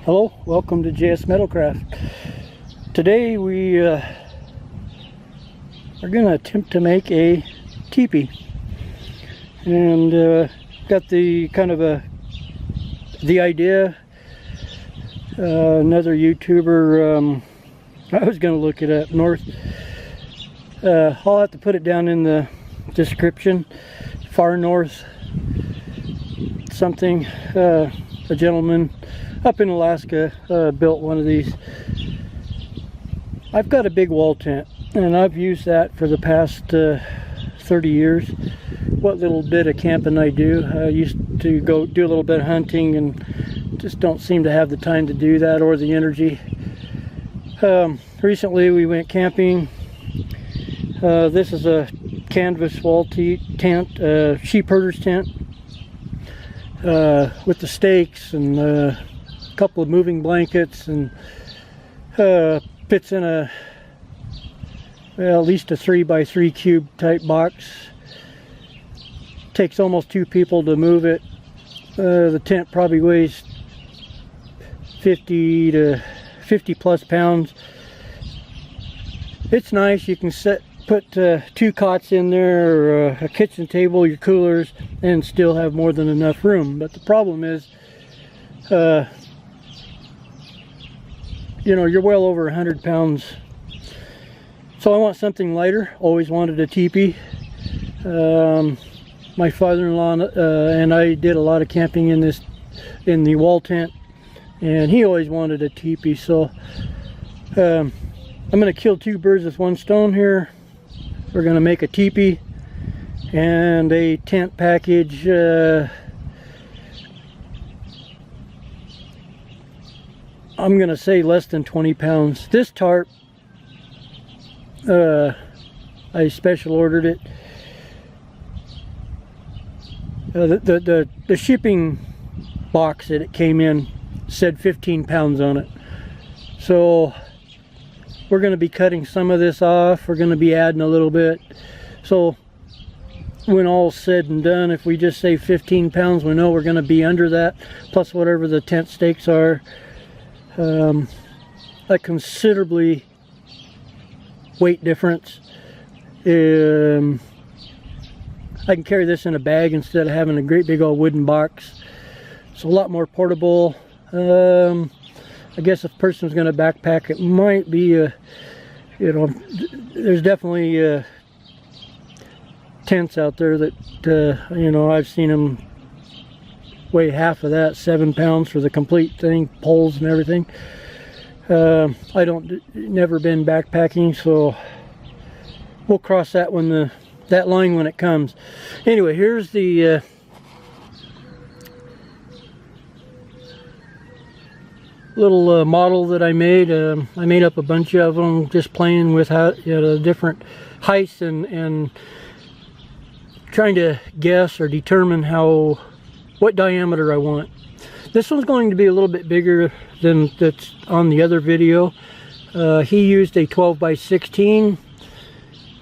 Hello, welcome to JS Metalcraft. Today we are going to attempt to make a teepee, and got the kind of the idea. Another YouTuber, I was going to look it up, I'll have to put it down in the description. Far North something, a gentleman up in Alaska built one of these. I've got a big wall tent, and I've used that for the past 30 years. What little bit of camping I do, I used to go do a little bit of hunting, and just don't seem to have the time to do that or the energy. Recently we went camping. This is a canvas wall tent, sheep herder's tent, with the stakes and a couple of moving blankets, and fits in at least a 3x3 cube type box. Takes almost 2 people to move it. The tent probably weighs 50 plus pounds. It's nice. You can put 2 cots in there, or a kitchen table, your coolers, and still have more than enough room. But the problem is, you know, you're well over 100 pounds. So I want something lighter. Always wanted a teepee. My father-in-law and I did a lot of camping in the wall tent, and he always wanted a teepee. So I'm going to kill 2 birds with 1 stone here. We're going to make a teepee and a tent package. I'm going to say less than 20 pounds. This tarp, I special ordered it. The shipping box that it came in said 15 pounds on it. So we're going to be cutting some of this off. We're going to be adding a little bit. So when all's said and done, if we just say 15 pounds, we know we're going to be under that, plus whatever the tent stakes are. A considerably weight difference. I can carry this in a bag instead of having a great big old wooden box. It's a lot more portable. I guess if a person's going to backpack, it might be you know, there's definitely tents out there that you know, I've seen them weigh half of that, 7 pounds for the complete thing, poles and everything. I never been backpacking, so we'll cross that line when it comes. Anyway, here's the little model that I made. I made up a bunch of them, just playing with how, you know, the different heights and trying to guess or determine what diameter I want. This one's going to be a little bit bigger than that's on the other video. He used a 12x16.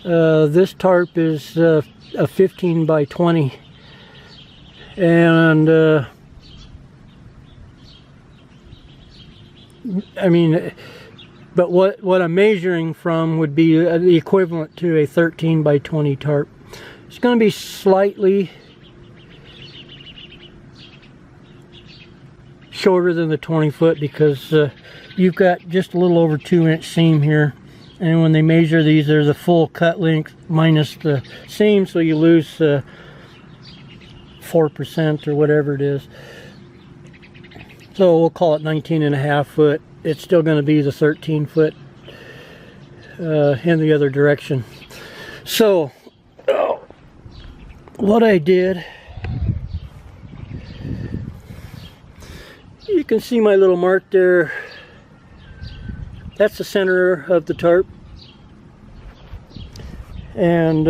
This tarp is a 15x20, and I mean, but what I'm measuring from would be the equivalent to a 13x20 tarp. It's going to be slightly shorter than the 20-foot because you've got just a little over 2-inch seam here, and when they measure these, they're the full cut length minus the seam, so you lose 4% or whatever it is. So we'll call it 19.5 foot. It's still going to be the 13 foot in the other direction. So what I did, you can see my little mark there. That's the center of the tarp, and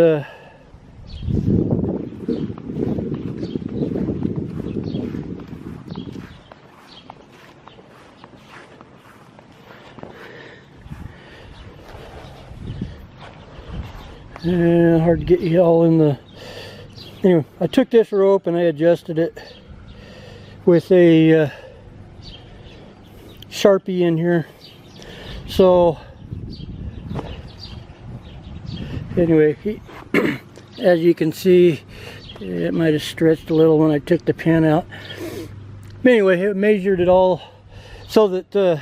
hard to get you all in the... Anyway, I took this rope and I adjusted it with a Sharpie in here. So anyway, as you can see, it might have stretched a little when I took the pen out. But anyway, it measured it all so that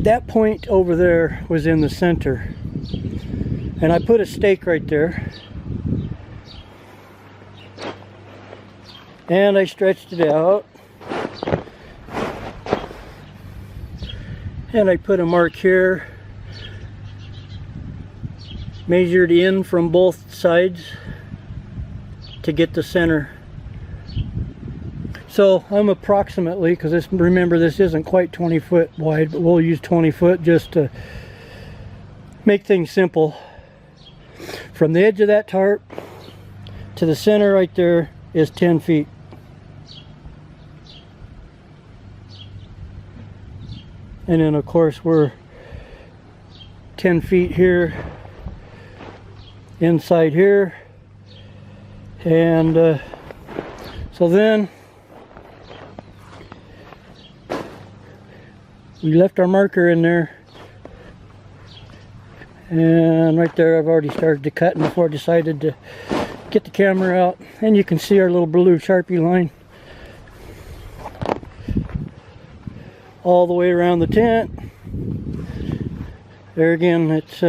that point over there was in the center. And I put a stake right there. And I stretched it out. And I put a mark here. Measured in from both sides to get the center. So I'm approximately, because this, remember, this isn't quite 20 foot wide, but we'll use 20 foot just to make things simple. From the edge of that tarp to the center right there is 10 feet. And then of course we're 10 feet here, inside here, and so then we left our marker in there, and right there I've already started to cut before I decided to get the camera out, and you can see our little blue Sharpie line all the way around the tent. There again, it's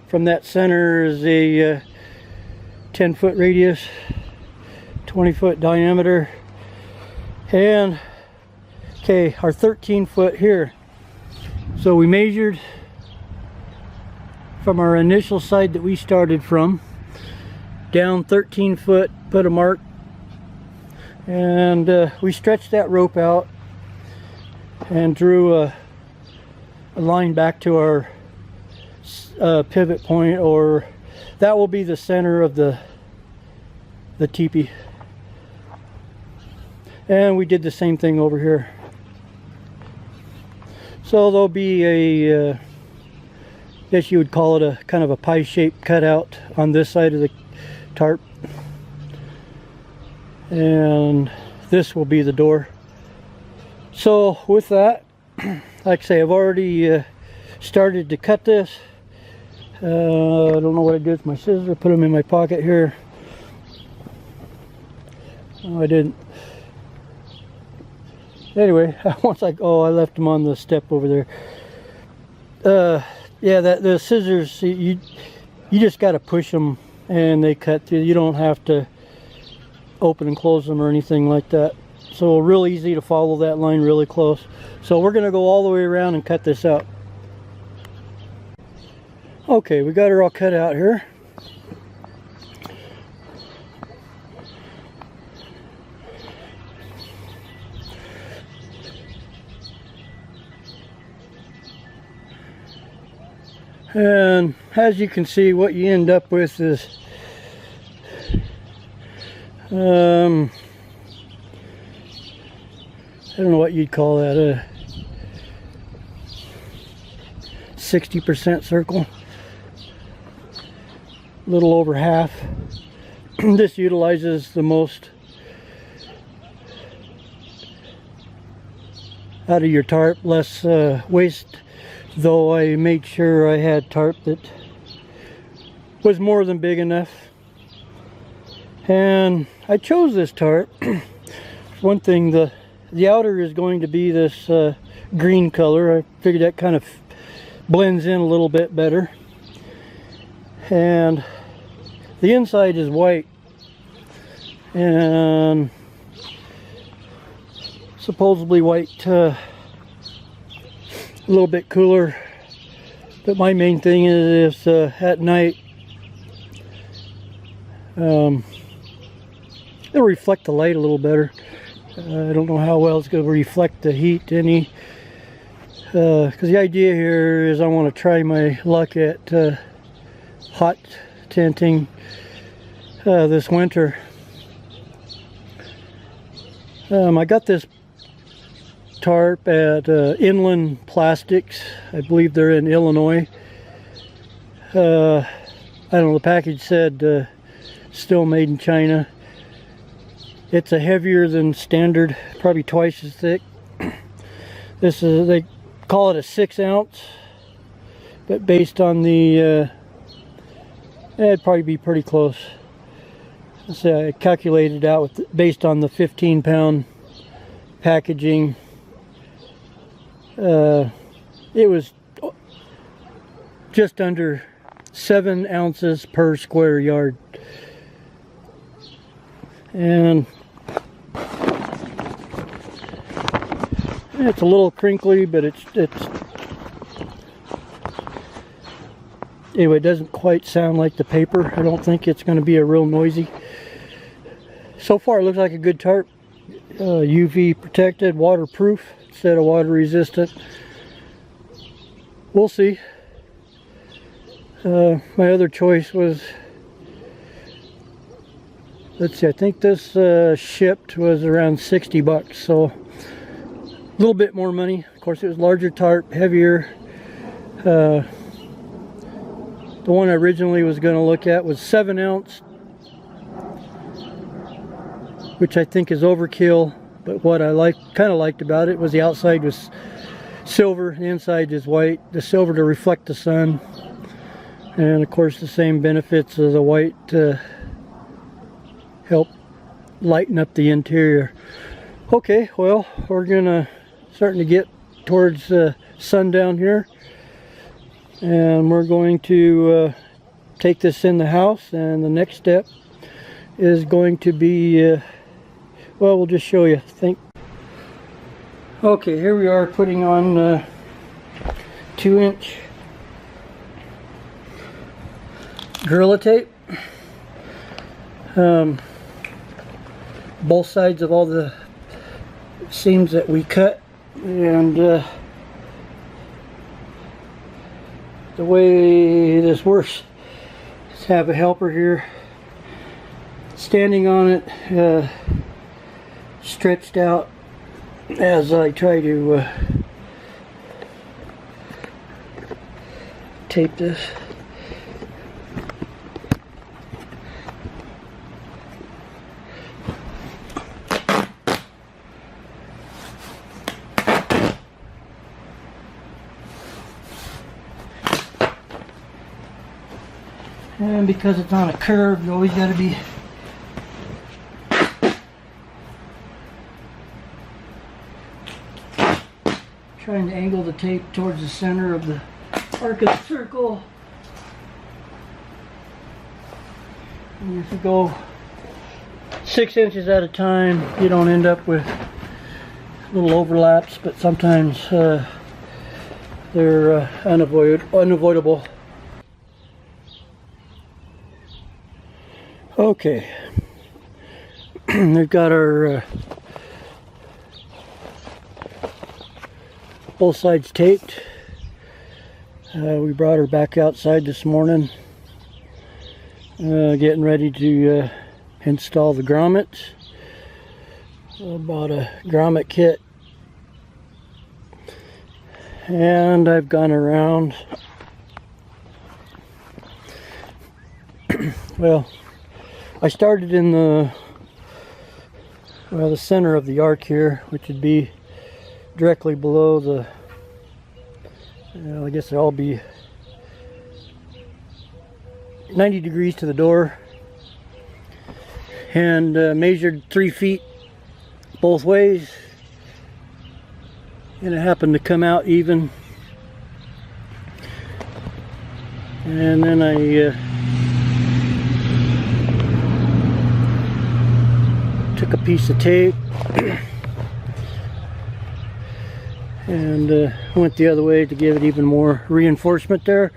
from that center is a 10 foot radius, 20 foot diameter, and okay, our 13 foot here. So we measured from our initial side that we started from down 13 foot, put a mark, and we stretched that rope out and drew a line back to our pivot point, or that will be the center of the teepee. And we did the same thing over here. So there'll be a I guess you would call it a kind of a pie shaped cutout on this side of the tarp, and this will be the door. So with that, like I say, I've already started to cut this. I don't know what I did with my scissors. I put them in my pocket here. Oh, I didn't. Anyway, once I left them on the step over there. Yeah, the scissors, you just got to push them and they cut through. You don't have to open and close them or anything like that. So real easy to follow that line really close. So we're going to go all the way around and cut this out. Okay, we got her all cut out here. And as you can see, what you end up with is I don't know what you'd call that, a 60% circle, a little over half. This utilizes the most out of your tarp, less waste, though I made sure I had tarp that was more than big enough. And I chose this tarp. One thing, the outer is going to be this green color. I figured that kind of blends in a little bit better. And the inside is white, and supposedly white a little bit cooler. But my main thing is at night it'll reflect the light a little better. I don't know how well it's going to reflect the heat any, because the idea here is I want to try my luck at hot tenting this winter. I got this tarp at Inland Plastics. I believe they're in Illinois. I don't know, the package said still made in China. It's a heavier than standard, probably twice as thick. This is, they call it a 6 ounce, but based on the it'd probably be pretty close. So I calculated out with, based on the 15-pound packaging. It was just under 7 ounces per square yard. And it's a little crinkly, but it's anyway, it doesn't quite sound like the paper. I don't think it's going to be a real noisy. So far it looks like a good tarp. UV protected, waterproof instead of water resistant. We'll see. My other choice was, let's see, I think this shipped was around 60 bucks, so a little bit more money. Of course, it was larger tarp, heavier. The one I originally was going to look at was 7 ounce, which I think is overkill. But what I kind of liked about it was the outside was silver, the inside is white. The silver to reflect the sun, and of course the same benefits as the white to help lighten up the interior. Okay, well, we're gonna starting to get towards sundown here, and we're going to take this in the house, and the next step is going to be well, we'll just show you, I think. Okay, here we are putting on 2-inch Gorilla Tape. Both sides of all the seams that we cut, and the way this works is have a helper here standing on it, stretched out as I try to tape this. And because it's on a curve, you always got to be trying to angle the tape towards the center of the arc of the circle. And if you go 6 inches at a time, you don't end up with little overlaps, but sometimes they're unavoidable. Okay, we've got our both sides taped. We brought her back outside this morning, getting ready to install the grommets. I bought a Grommet Kit, and I've gone around. Well, I started in the center of the arc here, which would be directly below the, I guess it'll all be 90 degrees to the door, and measured 3 feet both ways, and it happened to come out even. And then I took a piece of tape and went the other way to give it even more reinforcement there.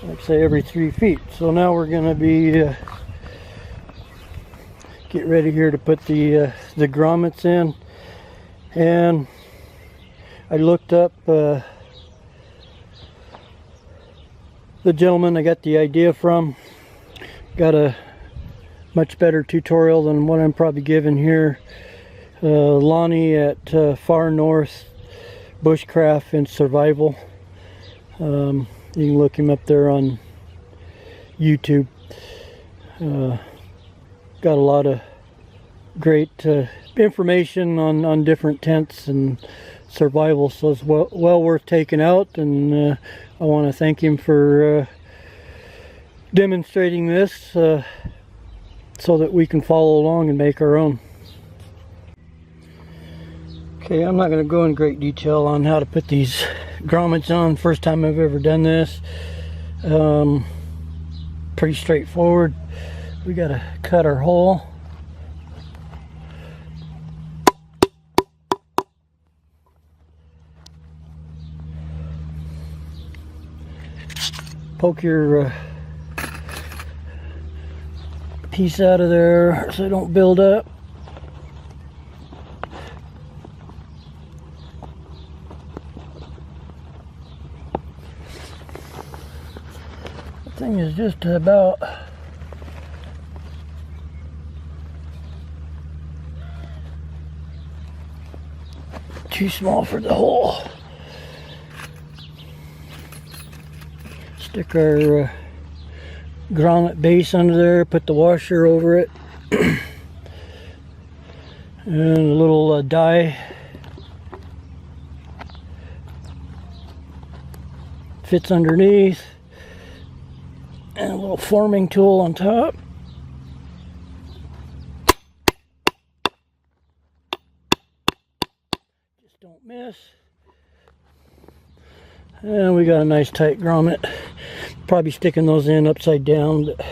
Like say every 3 feet. So now we're going to be get ready here to put the grommets in. And I looked up the gentleman I got the idea from. Got a much better tutorial than what I'm probably giving here. Lonnie at Far North Bushcraft and Survival. You can look him up there on YouTube. got a lot of great information on different tents and survival, so it's well worth taking out, and I want to thank him for demonstrating this so that we can follow along and make our own. Okay, I'm not going to go in great detail on how to put these grommets on. First time I've ever done this. Pretty straightforward. We got to cut our hole. Poke your piece out of there so they don't build up. The thing is just about too small for the hole. Stick our grommet base under there, put the washer over it, and a little die fits underneath, and a little forming tool on top. Just don't miss. And we got a nice tight grommet. Probably sticking those in upside down, but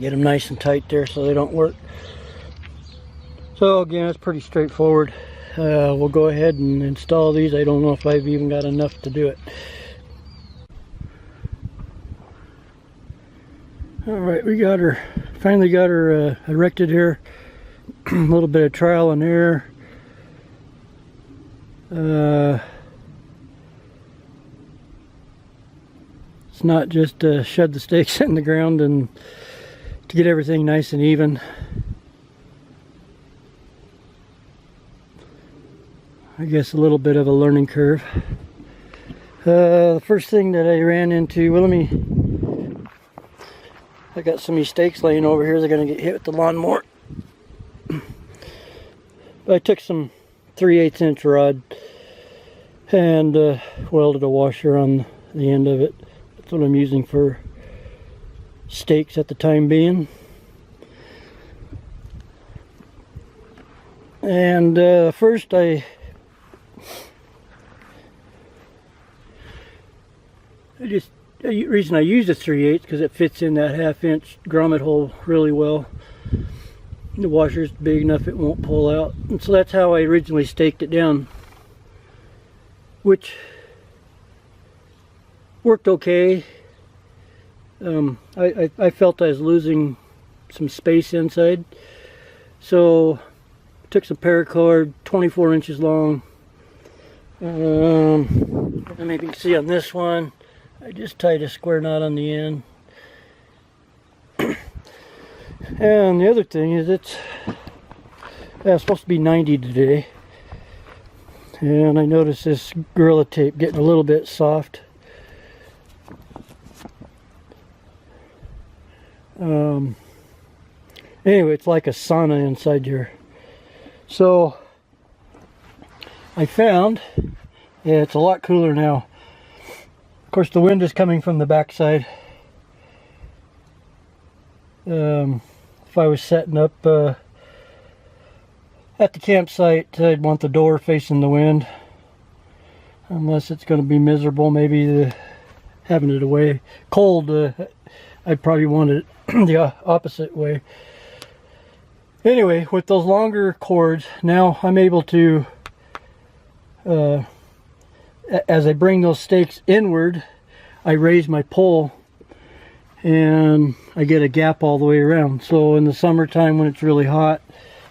get them nice and tight there so they don't work. So again, it's pretty straightforward. We'll go ahead and install these. I don't know if I've even got enough to do it. Alright, we got her, finally got her erected here. A little bit of trial and error. It's not just shed the stakes in the ground and to get everything nice and even. I guess a little bit of a learning curve. The first thing that I ran into, well, I got some of these stakes laying over here. They're going to get hit with the lawnmower. But I took some 3/8 inch rod and welded a washer on the end of it. That's what I'm using for stakes at the time being. And first the reason I use a 3/8 because it fits in that 1/2 inch grommet hole really well. The washer's big enough it won't pull out, and so that's how I originally staked it down, which worked okay. I felt I was losing some space inside, so took some paracord 24 inches long. And maybe you can see on this one, I just tied a square knot on the end. And the other thing is it's supposed to be 90 today. And I noticed this Gorilla Tape getting a little bit soft. Anyway, it's like a sauna inside here. So I found it's a lot cooler now. Of course, the wind is coming from the backside. If I was setting up at the campsite, I'd want the door facing the wind, unless it's going to be miserable. Maybe having it away cold, I'd probably want it the opposite way. Anyway, with those longer cords, now I'm able to, as I bring those stakes inward, I raise my pole and I get a gap all the way around. So in the summertime when it's really hot,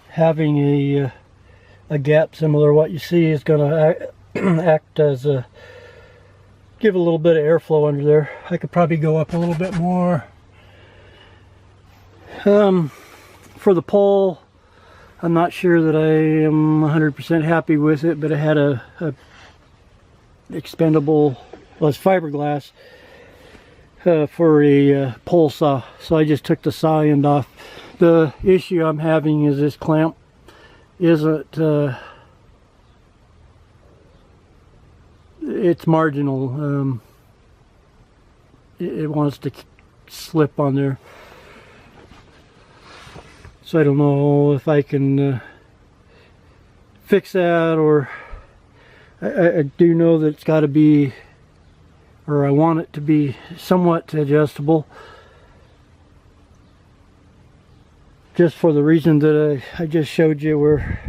having a gap similar to what you see is going to act as a give a little bit of airflow under there. I could probably go up a little bit more. For the pole, I'm not sure that I am 100% happy with it, but I had a expendable, well, it's fiberglass for a pole saw, so I just took the saw end off. The issue I'm having is this clamp isn't, it's marginal. It wants to slip on there. So I don't know if I can fix that, or I do know that it's got to be, or I want it to be somewhat adjustable. Just for the reason that I just showed you, where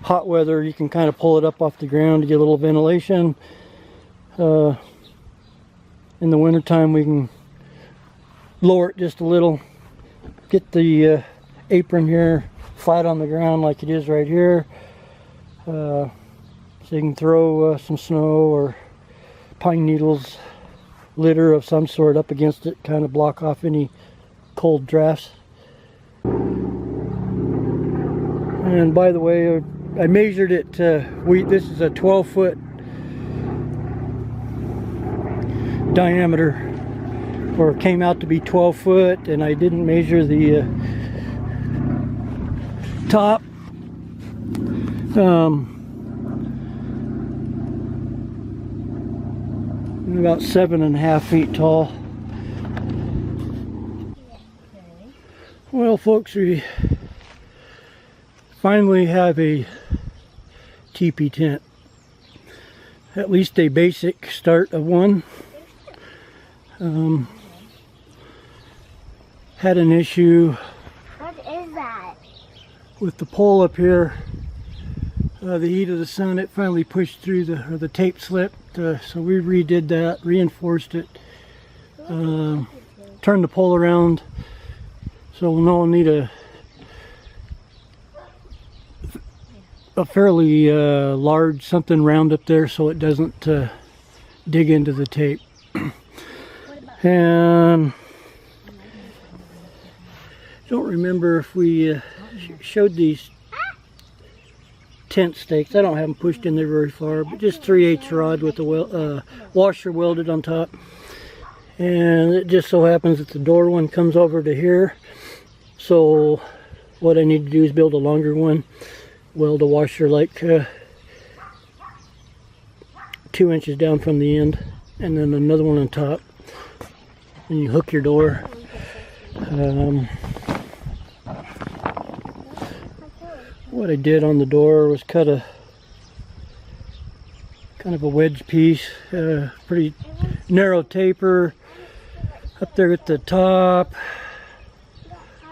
hot weather you can kind of pull it up off the ground to get a little ventilation. In the wintertime we can lower it just a little, get the apron here flat on the ground like it is right here, so you can throw some snow or pine needles, litter of some sort up against it, kind of block off any cold drafts. And by the way, I measured it, this is a 12-foot diameter, or it came out to be 12 foot, and I didn't measure the top. About 7.5 feet tall. Well, folks, we finally have a teepee tent. At least a basic start of one. Had an issue. What is that? With the pole up here. The heat of the sun, it finally pushed through, the tape slipped, so we redid that, reinforced it, turned the pole around, so we'll need a fairly large something round up there so it doesn't dig into the tape. And I don't remember if we showed these tent stakes. I don't have them pushed in there very far, but just 3/8 rod with the washer welded on top. And it just so happens that the door one comes over to here, so what I need to do is build a longer one, weld a washer like 2 inches down from the end, and then another one on top, and you hook your door. What I did on the door was cut a kind of a wedge piece, pretty narrow taper up there at the top.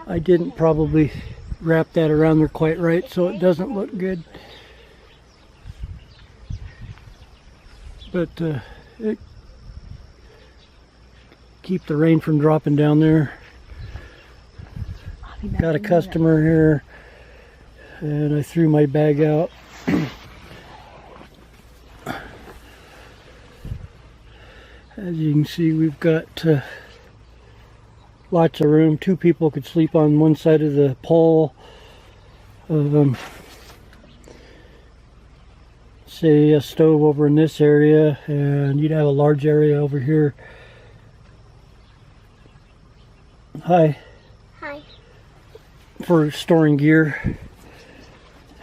I didn't probably wrap that around there quite right, so it doesn't look good. But it keep the rain from dropping down there. Got a customer here, and I threw my bag out. As you can see, we've got lots of room. 2 people could sleep on one side of the pole. Say a stove over in this area, and you'd have a large area over here. Hi. Hi. For storing gear.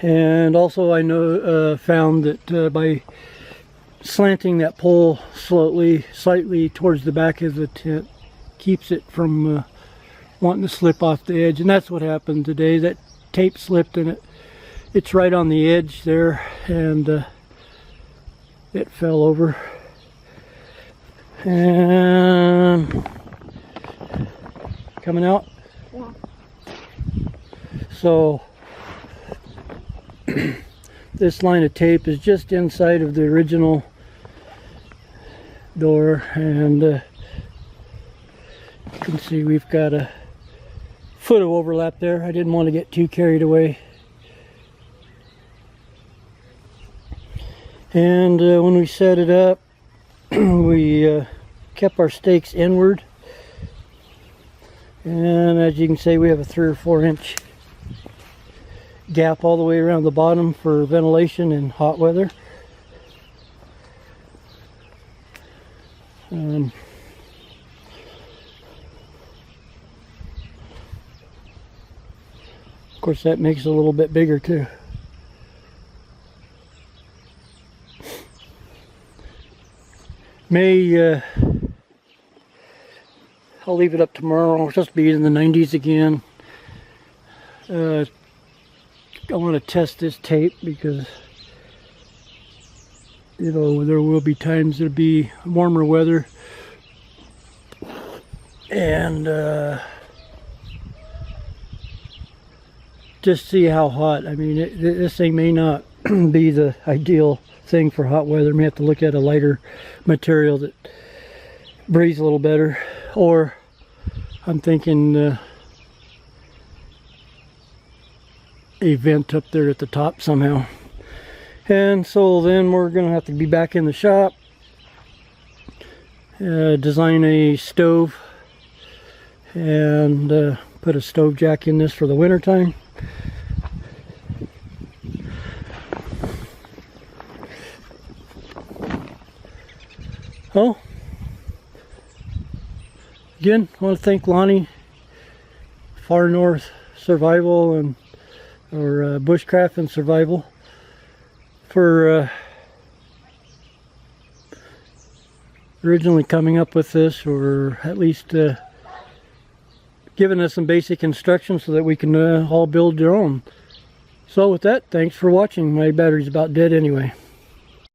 And also I know found that by slanting that pole slightly towards the back of the tent, keeps it from wanting to slip off the edge. And that's what happened today. That tape slipped, and it's right on the edge there, and it fell over. And coming out. Yeah. So this line of tape is just inside of the original door, and you can see we've got a foot of overlap there. I didn't want to get too carried away. And when we set it up, we kept our stakes inward, and as you can see, we have a 3 or 4 inch gap all the way around the bottom for ventilation in hot weather. Of course, that makes it a little bit bigger too. I'll leave it up tomorrow. It's supposed to be in the 90s again. I want to test this tape because, you know, there will be times there'll be warmer weather, and just see how hot. I mean, this thing may not be the ideal thing for hot weather. May have to look at a lighter material that breathes a little better, or I'm thinking a vent up there at the top somehow. And so then we're gonna have to be back in the shop, design a stove, and put a stove jack in this for the winter time. Oh, again, I want to thank Lonnie, Far North Survival, and Bushcraft and Survival, for originally coming up with this, or at least giving us some basic instructions so that we can all build our own. So with that, thanks for watching. My battery's about dead anyway.